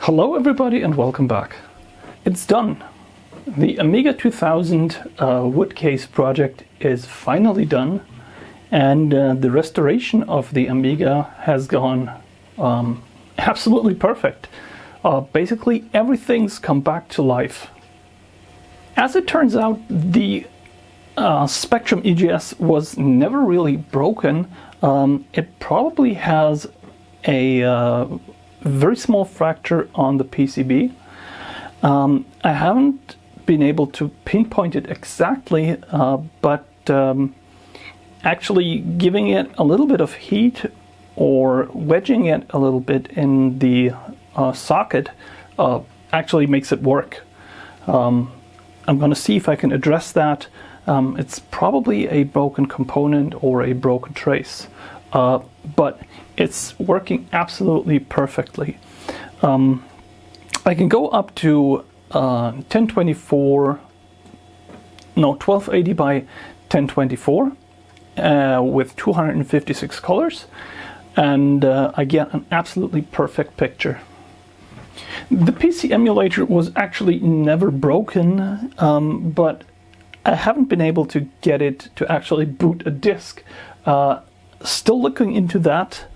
Hello everybody and welcome back. It's done. The Amiga 2000 wood case project is finally done, and the restoration of the Amiga has gone absolutely perfect. Basically everything's come back to life. As it turns out, the Spectrum EGS was never really broken. It probably has a very small fracture on the PCB. I haven't been able to pinpoint it exactly, but actually giving it a little bit of heat or wedging it a little bit in the socket actually makes it work. I'm going to see if I can address that. It's probably a broken component or a broken trace, but it's working absolutely perfectly. I can go up to 1280 by 1024 with 256 colors, and I get an absolutely perfect picture. The PC emulator was actually never broken, but I haven't been able to get it to actually boot a disk. Still looking into that.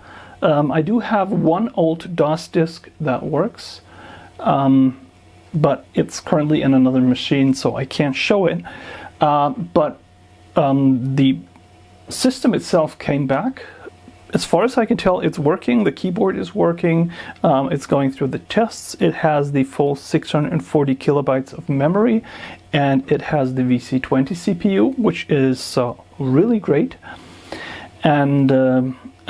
I do have one old DOS disk that works, but it's currently in another machine, so I can't show it. But the system itself came back. As far as I can tell, it's working. The keyboard is working. It's going through the tests. It has the full 640 kilobytes of memory, and it has the VC20 CPU, which is really great. And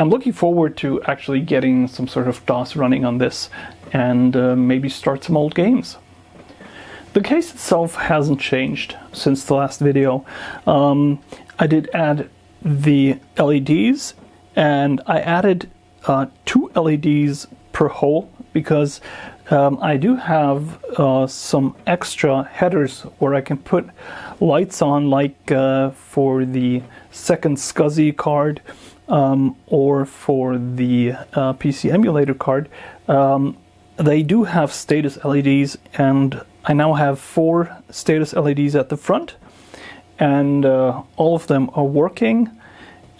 I'm looking forward to actually getting some sort of DOS running on this and maybe start some old games. The case itself hasn't changed since the last video. I did add the LEDs, and I added 2 LEDs per hole because I do have some extra headers where I can put lights on, like for the second SCSI card or for the PC emulator card. They do have status LEDs, and I now have 4 status LEDs at the front, and all of them are working,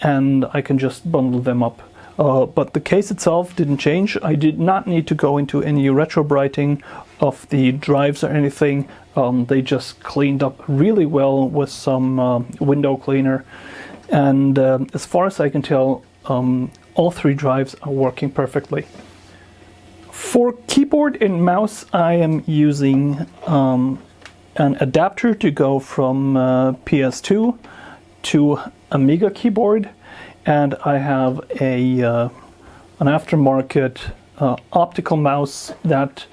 and I can just bundle them up. But the case itself didn't change. I did not need to go into any retro brighting of the drives or anything. They just cleaned up really well with some window cleaner. And as far as I can tell, all 3 drives are working perfectly. For keyboard and mouse, I am using an adapter to go from PS2 to Amiga keyboard, and I have an aftermarket optical mouse that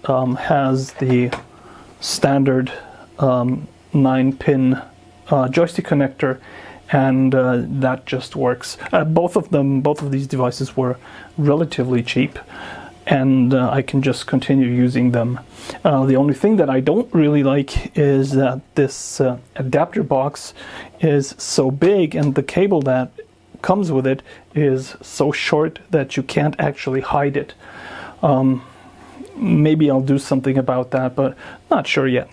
has the standard 9-pin joystick connector, and that just works. Both of these devices were relatively cheap, and I can just continue using them. The only thing that I don't really like is that this adapter box is so big, and the cable that comes with it is so short that you can't actually hide it. Maybe I'll do something about that, but not sure yet.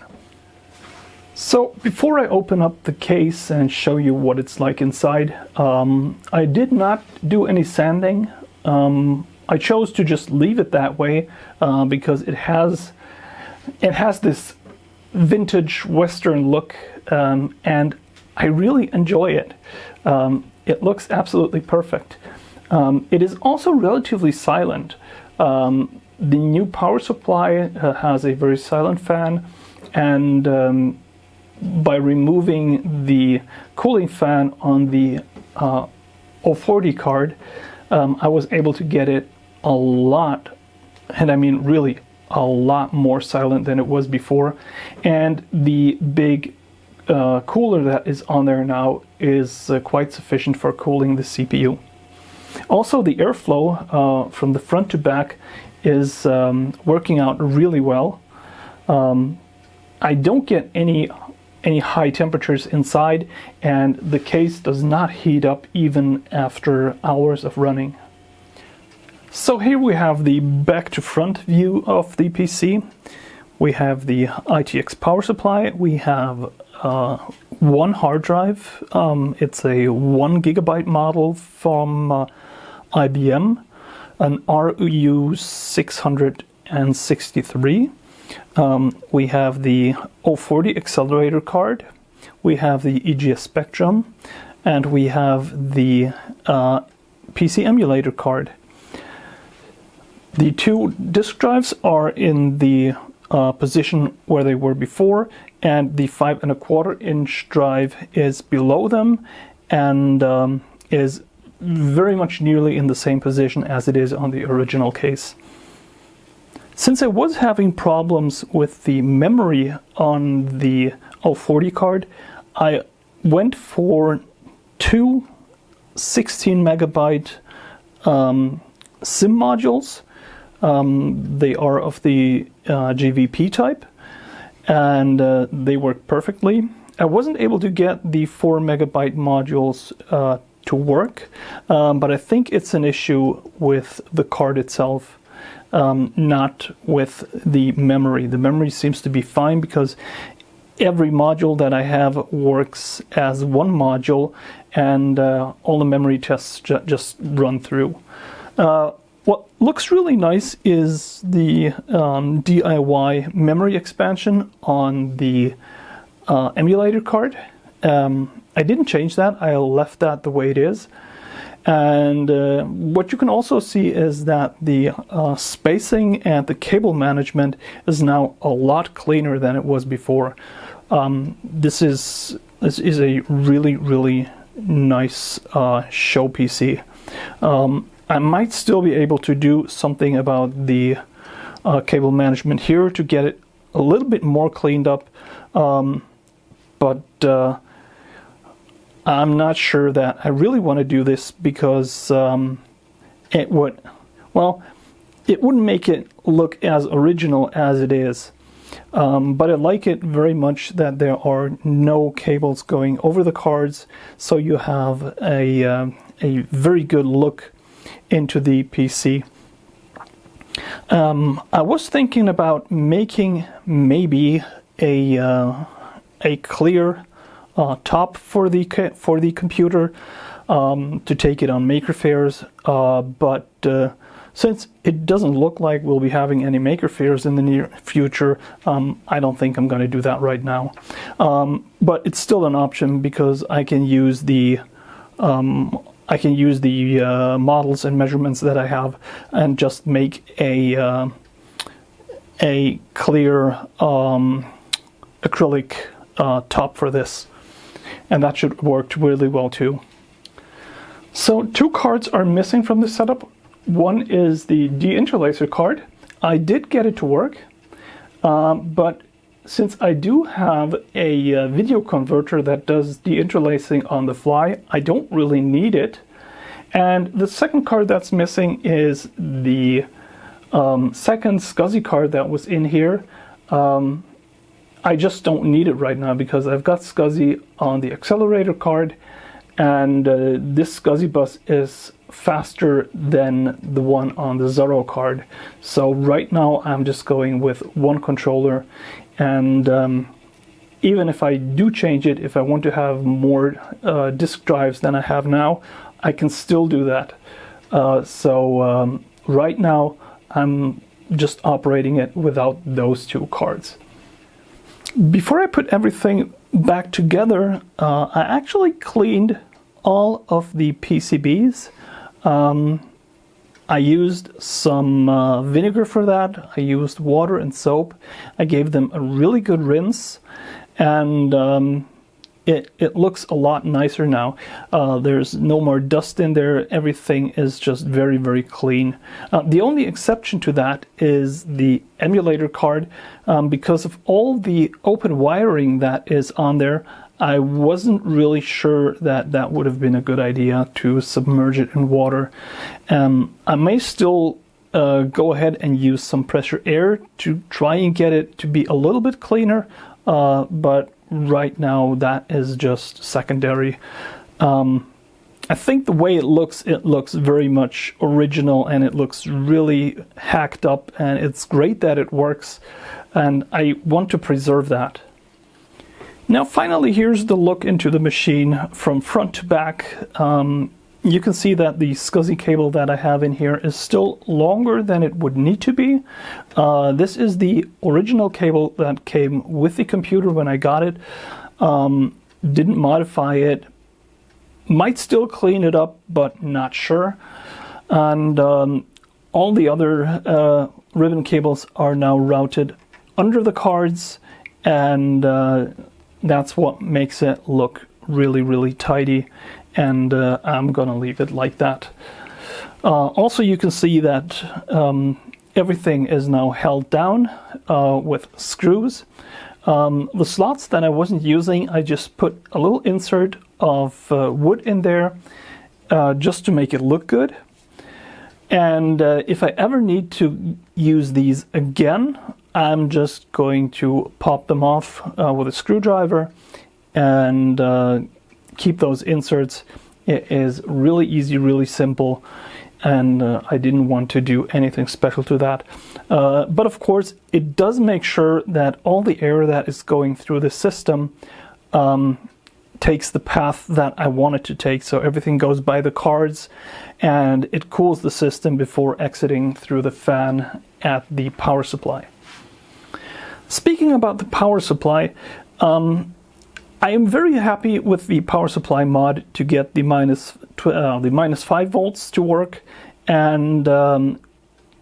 So before I open up the case and show you what it's like inside, I did not do any sanding. I chose to just leave it that way because it has this vintage Western look, and I really enjoy it. It looks absolutely perfect. It is also relatively silent. The new power supply has a very silent fan, and by removing the cooling fan on the 040 card, I was able to get it a lot, and I mean really a lot more silent than it was before. And the big cooler that is on there now is quite sufficient for cooling the CPU. Also, the airflow from the front to back is working out really well. I don't get any high temperatures inside, and the case does not heat up even after hours of running. So here we have the back to front view of the PC. We have the ITX power supply. We have one hard drive. It's a 1 gigabyte model from IBM, an RU 663. We have the 040 accelerator card. We have the EGS Spectrum, and we have the PC emulator card. The two disk drives are in the position where they were before, and the 5.25-inch drive is below them and is very much nearly in the same position as it is on the original case. Since I was having problems with the memory on the 040 card, I went for two 16 megabyte SIM modules. They are of the GVP type, and they work perfectly. I wasn't able to get the 4 megabyte modules to work, but I think it's an issue with the card itself, not with the memory. The memory seems to be fine because every module that I have works as one module, and all the memory tests just run through. What looks really nice is the DIY memory expansion on the emulator card. I didn't change that, I left that the way it is. And what you can also see is that the spacing and the cable management is now a lot cleaner than it was before. This is a really nice show PC. I might still be able to do something about the cable management here to get it a little bit more cleaned up, but I'm not sure that I really want to do this because it wouldn't make it look as original as it is. But I like it very much that there are no cables going over the cards, so you have a very good look into the PC. I was thinking about making maybe a clear top for the computer to take it on maker fairs, but since it doesn't look like we'll be having any maker fairs in the near future, I don't think I'm going to do that right now. But it's still an option because I can use the models and measurements that I have and just make a clear acrylic top for this, and that should work really well too. So two cards are missing from this setup. One is the deinterlacer card. I did get it to work, but since I do have a video converter that does deinterlacing on the fly, I don't really need it. And the second card that's missing is the second SCSI card that was in here. I just don't need it right now because I've got SCSI on the accelerator card, and this SCSI bus is faster than the one on the Zorro card. So right now I'm just going with one controller, and even if I do change it, if I want to have more disk drives than I have now, I can still do that. So right now I'm just operating it without those two cards. Before I put everything back together, I actually cleaned all of the PCBs. I used some vinegar for that. I used water and soap. I gave them a really good rinse, and it looks a lot nicer now. There's no more dust in there. Everything is just very clean. The only exception to that is the emulator card. Because of all the open wiring that is on there, I wasn't really sure that that would have been a good idea to submerge it in water. I may still go ahead and use some pressure air to try and get it to be a little bit cleaner, but right now that is just secondary. I think the way it looks very much original, and it looks really hacked up, and it's great that it works, and I want to preserve that. Now finally, here's the look into the machine from front to back. You can see that the SCSI cable that I have in here is still longer than it would need to be. This is the original cable that came with the computer when I got it. Didn't modify it. Might still clean it up, but not sure. And all the other ribbon cables are now routed under the cards, and that's what makes it look really, really tidy. And I'm gonna leave it like that. Also, you can see that everything is now held down with screws. The slots that I wasn't using, I just put a little insert of wood in there just to make it look good. And if I ever need to use these again, I'm just going to pop them off with a screwdriver and keep those inserts. It is really easy, really simple, and I didn't want to do anything special to that. But of course, it does make sure that all the air that is going through the system takes the path that I want it to take, so everything goes by the cards, and it cools the system before exiting through the fan at the power supply. Speaking about the power supply, I am very happy with the power supply mod to get the minus 5 volts to work, and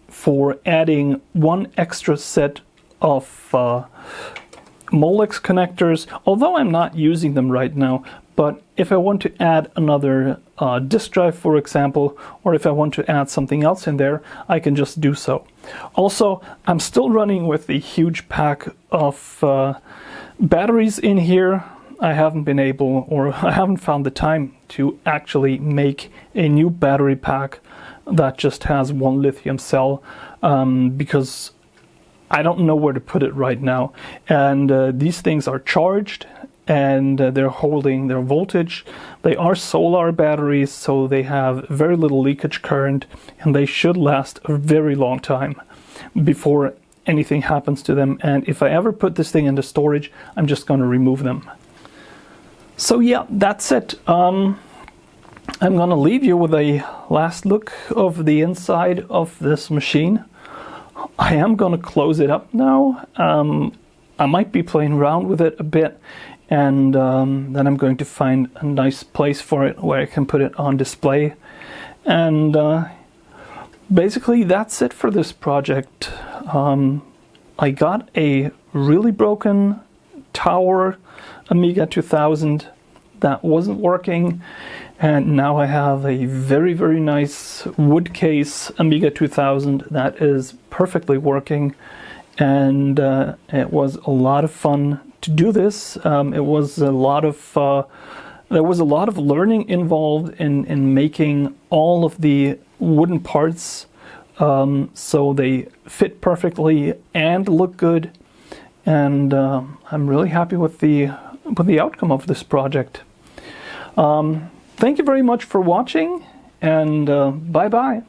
for adding one extra set of Molex connectors, although I'm not using them right now. But if I want to add another disk drive, for example, or if I want to add something else in there, I can just do so. Also, I'm still running with the huge pack of batteries in here. I haven't been able, or I haven't found the time to actually make a new battery pack that just has one lithium cell, because I don't know where to put it right now. And these things are charged, and they're holding their voltage. They are solar batteries, so they have very little leakage current, and they should last a very long time before anything happens to them. And if I ever put this thing into storage, I'm just going to remove them. So yeah, that's it. I'm going to leave you with a last look of the inside of this machine. I am going to close it up now. I might be playing around with it a bit, and then I'm going to find a nice place for it where I can put it on display. And basically that's it for this project. I got a really broken tower Amiga 2000 that wasn't working, and now I have a very, very nice wood case Amiga 2000 that is perfectly working. And it was a lot of fun to do this. It was a lot of there was a lot of learning involved in making all of the wooden parts so they fit perfectly and look good. And I'm really happy with the outcome of this project. Thank you very much for watching, and bye-bye.